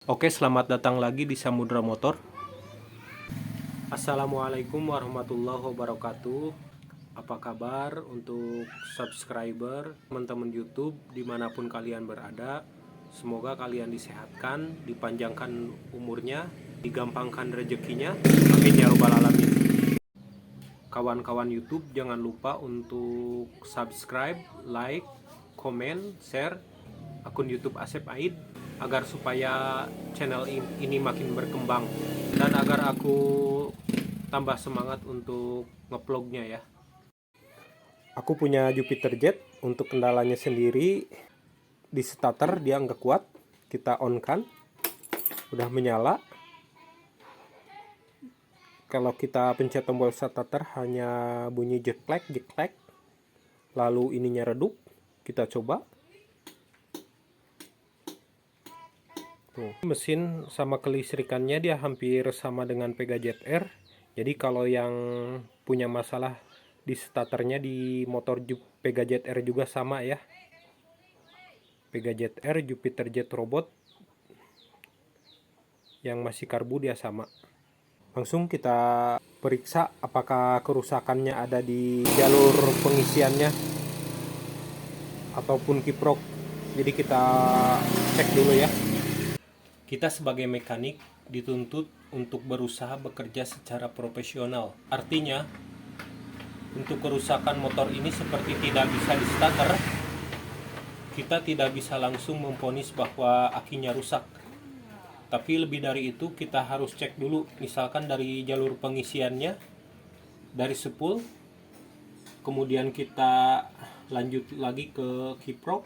Oke, selamat datang lagi di Samudra Motor. Assalamualaikum warahmatullahi wabarakatuh. Apa kabar untuk subscriber teman-teman YouTube dimanapun kalian berada? Semoga kalian disehatkan, dipanjangkan umurnya, digampangkan rezekinya. Amin ya robbal alamin. Kawan-kawan YouTube jangan lupa untuk subscribe, like, komen, share akun YouTube Asep Aid agar supaya channel ini makin berkembang dan agar aku tambah semangat untuk ngevlognya ya. Aku punya Jupiter Jet, untuk kendalanya sendiri di starter dia nggak kuat. Kita on kan, udah menyala. Kalau kita pencet tombol starter hanya bunyi jet flag. Lalu ininya redup. Kita coba. Tuh, mesin sama kelistrikannya dia hampir sama dengan Pega Jet R. Jadi kalau yang punya masalah di starternya di motor Pega Jet R juga sama ya. Pega Jet R, Jupiter Jet Robot yang masih karbu dia sama. Langsung kita periksa apakah kerusakannya ada di jalur pengisiannya ataupun kiprok. Jadi kita cek dulu ya. Kita sebagai mekanik dituntut untuk berusaha bekerja secara profesional. Artinya, untuk kerusakan motor ini seperti tidak bisa di starter, kita tidak bisa langsung memvonis bahwa akinya rusak. Tapi lebih dari itu, kita harus cek dulu, misalkan dari jalur pengisiannya, dari spool, kemudian kita lanjut lagi ke kiprok,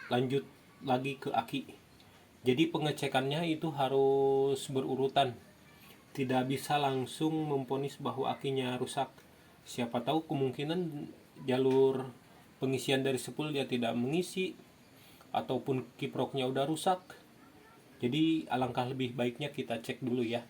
lanjut lagi ke aki. Jadi pengecekannya itu harus berurutan. Tidak bisa langsung memvonis bahwa akinya rusak. Siapa tahu kemungkinan jalur pengisian dari spool dia tidak mengisi ataupun kiproknya udah rusak. Jadi alangkah lebih baiknya kita cek dulu ya.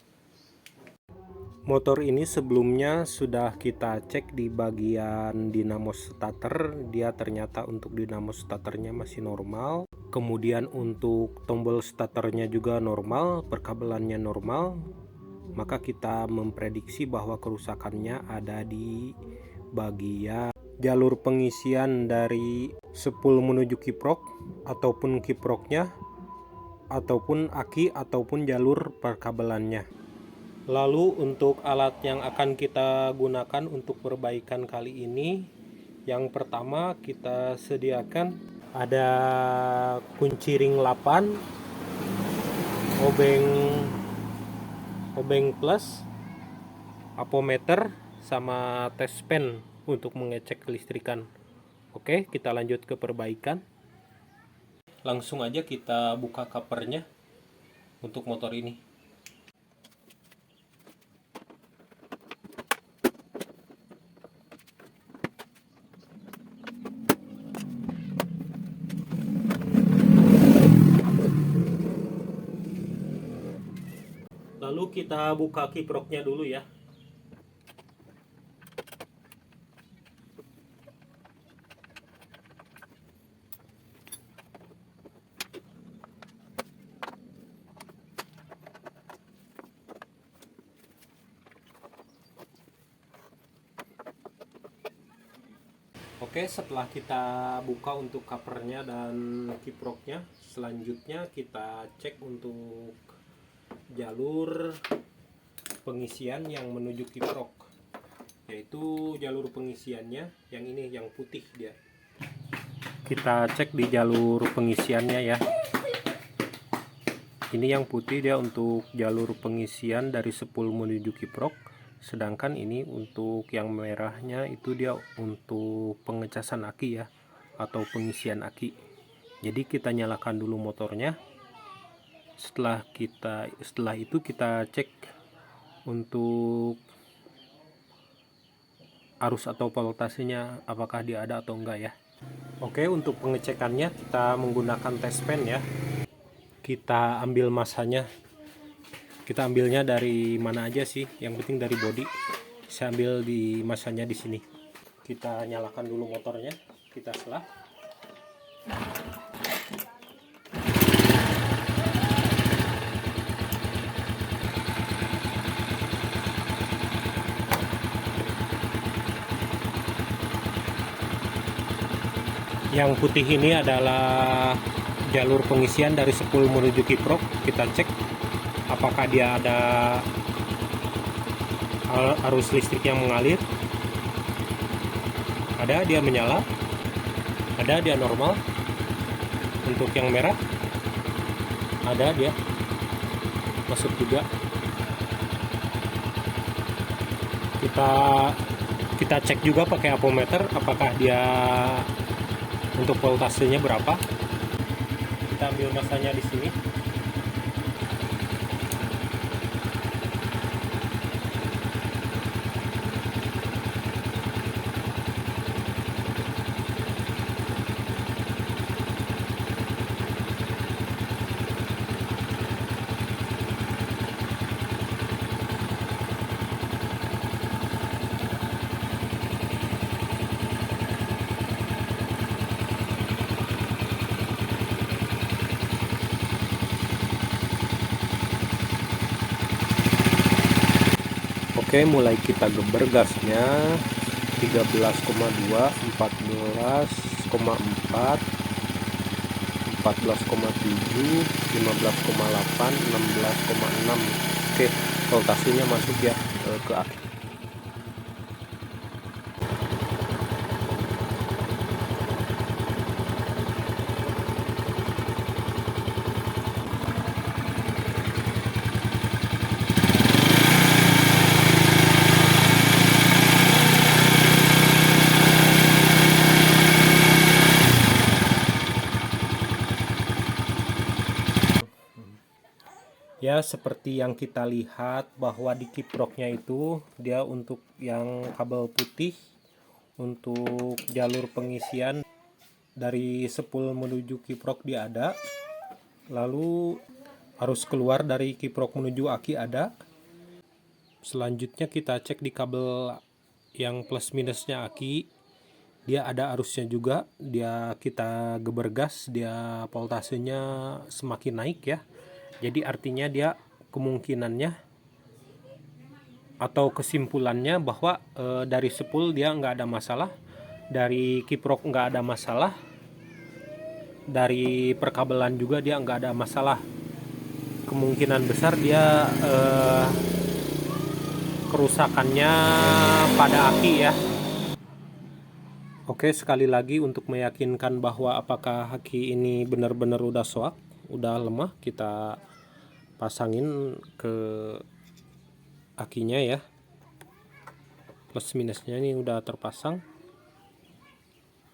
Motor ini sebelumnya sudah kita cek di bagian dinamo starter. Dia ternyata untuk dinamo starternya masih normal. Kemudian untuk tombol starternya juga normal, perkabelannya normal. Maka kita memprediksi bahwa kerusakannya ada di bagian jalur pengisian dari spool menuju kiprok, ataupun kiproknya, ataupun aki, ataupun jalur perkabelannya. Lalu untuk alat yang akan kita gunakan untuk perbaikan kali ini, yang pertama kita sediakan ada kunci ring 8, obeng plus, apometer, sama tes pen untuk mengecek kelistrikan. Oke, kita lanjut ke perbaikan. Langsung aja kita buka covernya untuk motor ini. Lalu kita buka kiproknya dulu ya. Oke, setelah kita buka untuk covernya dan kiproknya, selanjutnya kita cek untuk jalur pengisian yang menuju kiprok, yaitu jalur pengisiannya yang ini, yang putih dia. Kita cek di jalur pengisiannya ya. Ini yang putih dia untuk jalur pengisian dari spool menuju kiprok, sedangkan ini untuk yang merahnya itu dia untuk pengecasan aki ya, atau pengisian aki. Jadi kita nyalakan dulu motornya. Setelah itu kita cek untuk arus atau voltasenya apakah dia ada atau enggak ya. Oke, untuk pengecekannya kita menggunakan tes pen ya. Kita ambil masanya. Kita ambilnya dari mana aja sih? Yang penting dari bodi. Saya ambil di masanya di sini. Kita nyalakan dulu motornya. Kita selah. Yang putih ini adalah jalur pengisian dari spool menuju kiprok. Kita cek apakah dia ada arus listrik yang mengalir. Ada, dia menyala. Ada, dia normal. Untuk yang merah ada, dia masuk juga. Kita cek juga pakai apometer apakah dia untuk voltasenya berapa. Kita ambil masanya di sini. Oke, mulai kita geber gasnya 13,2, 14,4, 14,7, 15,8, 16,6. Oke, voltasenya masuk ya ke aki. Ya, seperti yang kita lihat bahwa di kiproknya itu dia untuk yang kabel putih untuk jalur pengisian dari spool menuju kiprok dia ada. Lalu arus keluar dari kiprok menuju aki ada. Selanjutnya kita cek di kabel yang plus minusnya aki. Dia ada arusnya juga. Kita geber gas, dia voltasenya semakin naik ya. Jadi artinya dia kemungkinannya atau kesimpulannya bahwa dari spool dia nggak ada masalah, dari kiprok nggak ada masalah, dari perkabelan juga dia nggak ada masalah. Kemungkinan besar dia kerusakannya pada aki ya. Oke, sekali lagi untuk meyakinkan bahwa apakah aki ini benar-benar udah soak, udah lemah, kita pasangin ke akinya ya. Plus minusnya ini udah terpasang.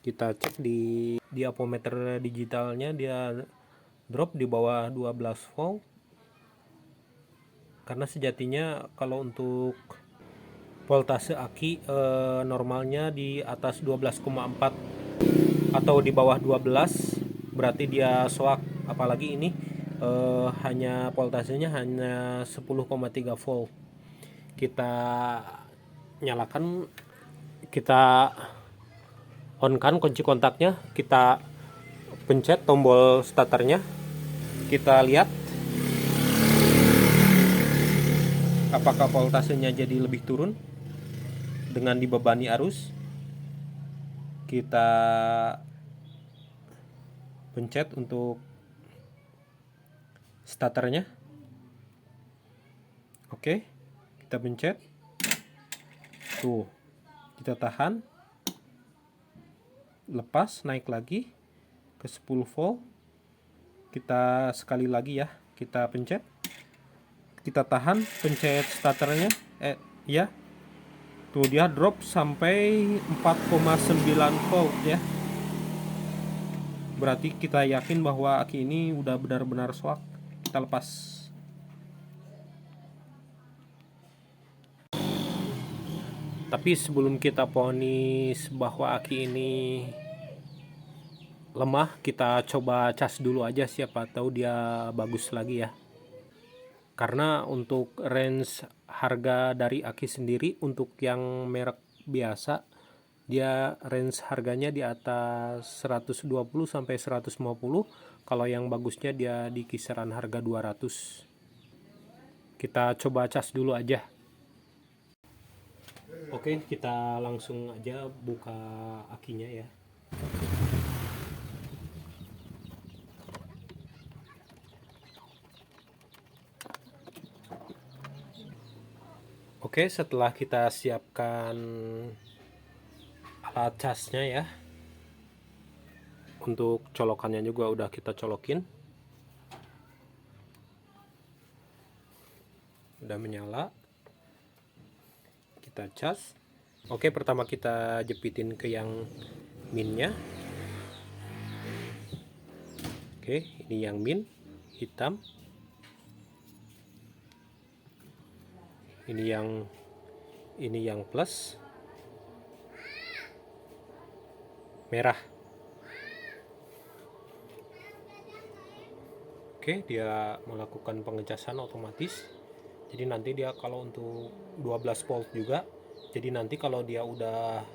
Kita cek di apometer digitalnya, dia drop di bawah 12 volt. Karena sejatinya kalau untuk voltase aki normalnya di atas 12,4 atau di bawah 12 berarti dia soak. Apalagi ini hanya voltasenya hanya 10,3 volt. Kita nyalakan, kita on kan kunci kontaknya, kita pencet tombol starternya, kita lihat apakah voltasenya jadi lebih turun dengan dibebani arus. Kita pencet untuk starternya. Oke, kita pencet. Tuh, kita tahan. Lepas, naik lagi ke 10 volt. Kita sekali lagi ya, kita pencet. Kita tahan, pencet starternya. Ya. Tuh dia drop sampai 4,9 volt ya. Berarti kita yakin bahwa aki ini udah benar-benar soak. Kita lepas. Tapi sebelum kita vonis bahwa aki ini lemah, kita coba cas dulu aja, siapa tahu dia bagus lagi ya. Karena untuk range harga dari aki sendiri untuk yang merek biasa, dia range harganya di atas 120 sampai 150. Kalau yang bagusnya dia di kisaran harga 200. Kita coba cas dulu aja. Oke, kita langsung aja buka akinya ya. Oke, setelah kita siapkan alat casnya ya, untuk colokannya juga udah kita colokin, udah menyala, kita cas. Oke, pertama kita jepitin ke yang minnya. Oke, ini yang min hitam, ini yang plus merah. Oke, dia melakukan pengecasan otomatis. Jadi nanti dia kalau untuk 12 volt juga, jadi nanti kalau dia udah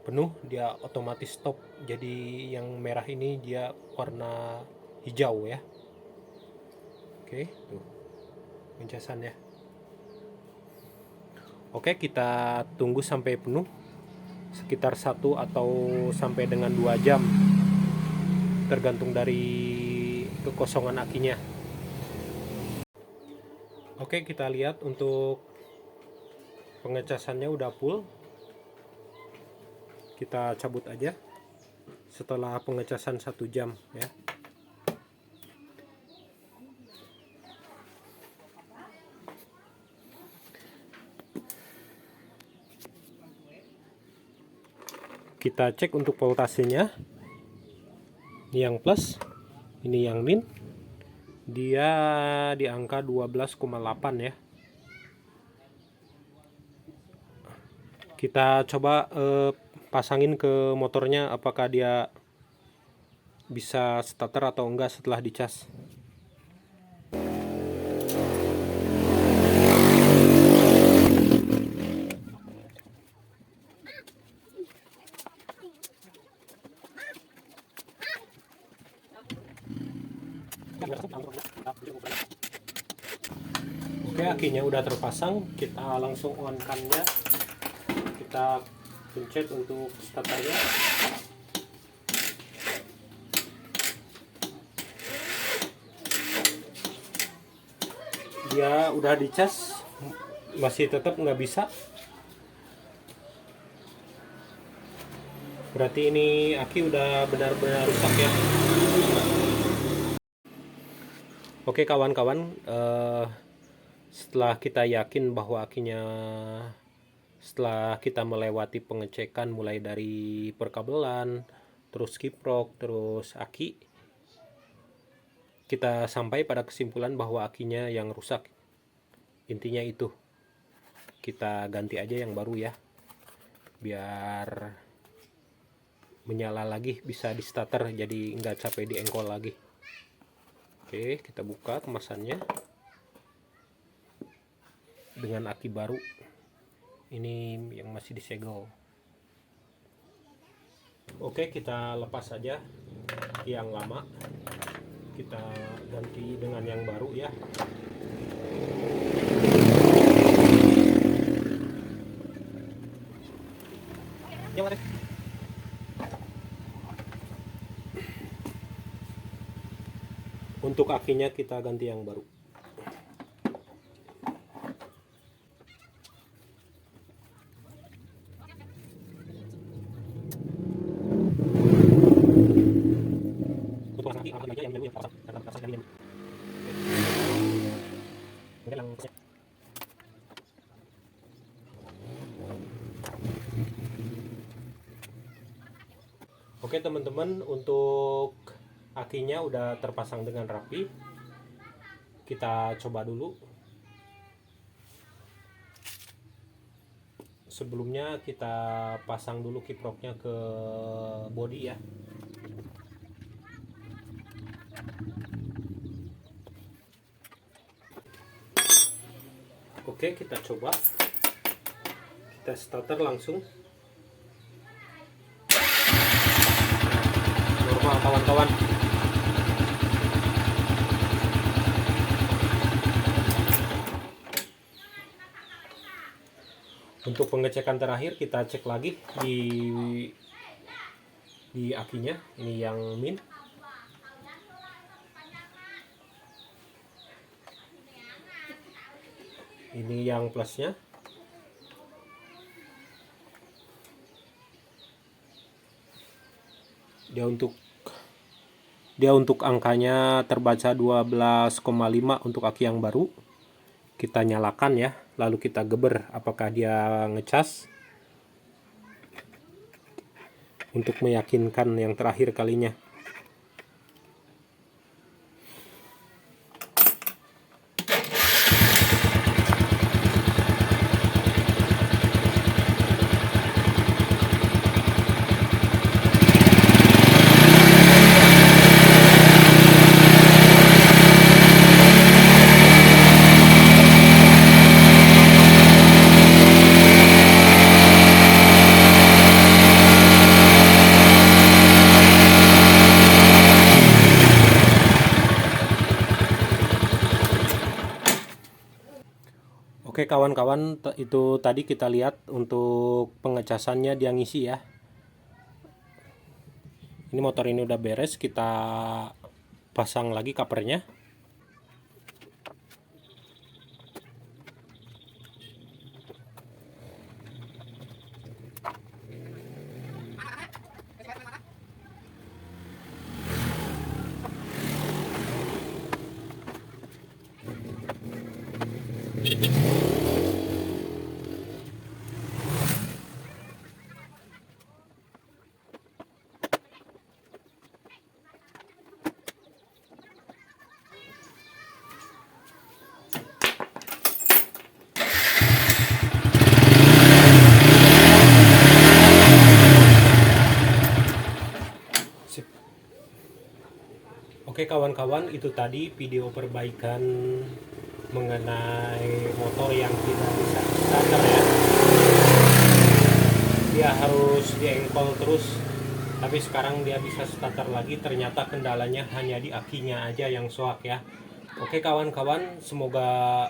penuh dia otomatis stop. Jadi yang merah ini dia warna hijau ya. Oke, tuh pengecasannya. Oke, kita tunggu sampai penuh, sekitar 1 atau sampai dengan 2 jam, tergantung dari kekosongan akinya. Oke, kita lihat untuk pengecasannya udah full. Kita cabut aja setelah pengecasan 1 jam ya. Kita cek untuk voltasenya. Ini yang plus, ini yang min. Dia di angka 12,8 ya. Kita coba pasangin ke motornya apakah dia bisa starter atau enggak setelah dicas. Oke, akinya udah terpasang, kita langsung on-kan-nya. Kita pencet untuk starternya. Dia udah dicas, masih tetap nggak bisa. Berarti ini aki udah benar-benar rusak ya. Oke kawan-kawan, setelah kita yakin bahwa akinya, setelah kita melewati pengecekan mulai dari perkabelan, terus kiprok, terus aki, kita sampai pada kesimpulan bahwa akinya yang rusak. Intinya itu, kita ganti aja yang baru ya, biar menyala lagi, bisa di starter, jadi nggak capek di engkol lagi. Oke, kita buka kemasannya dengan aki baru. Ini yang masih disegel. Oke, kita lepas saja yang lama, kita ganti dengan yang baru ya. Untuk akinya kita ganti yang baru. Untuk aki yang baru yang pasang karena pasang yang langsung. Oke teman-teman, untuk akinya udah terpasang dengan rapi. Kita coba dulu. Sebelumnya kita pasang dulu kiproknya ke bodi ya. Oke, kita coba. Kita starter langsung. Normal kawan-kawan. Untuk pengecekan terakhir kita cek lagi di akinya, ini yang min. Ini yang plusnya. Dia untuk angkanya terbaca 12,5 untuk aki yang baru. Kita nyalakan ya, lalu kita geber apakah dia ngecas untuk meyakinkan yang terakhir kalinya. Oke kawan-kawan, itu tadi kita lihat untuk pengecasannya dia ngisi ya. Ini motor ini udah beres, kita pasang lagi covernya. Oke kawan-kawan, itu tadi video perbaikan mengenai motor yang tidak bisa starter ya. Dia harus diengkol terus, tapi sekarang dia bisa starter lagi. Ternyata kendalanya hanya di akinya aja yang soak ya. Oke kawan-kawan, semoga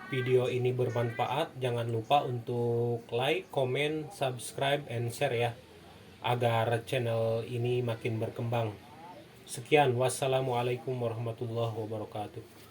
video ini bermanfaat. Jangan lupa untuk like, comment, subscribe, and share ya, agar channel ini makin berkembang. Sekian, wassalamualaikum warahmatullahi wabarakatuh.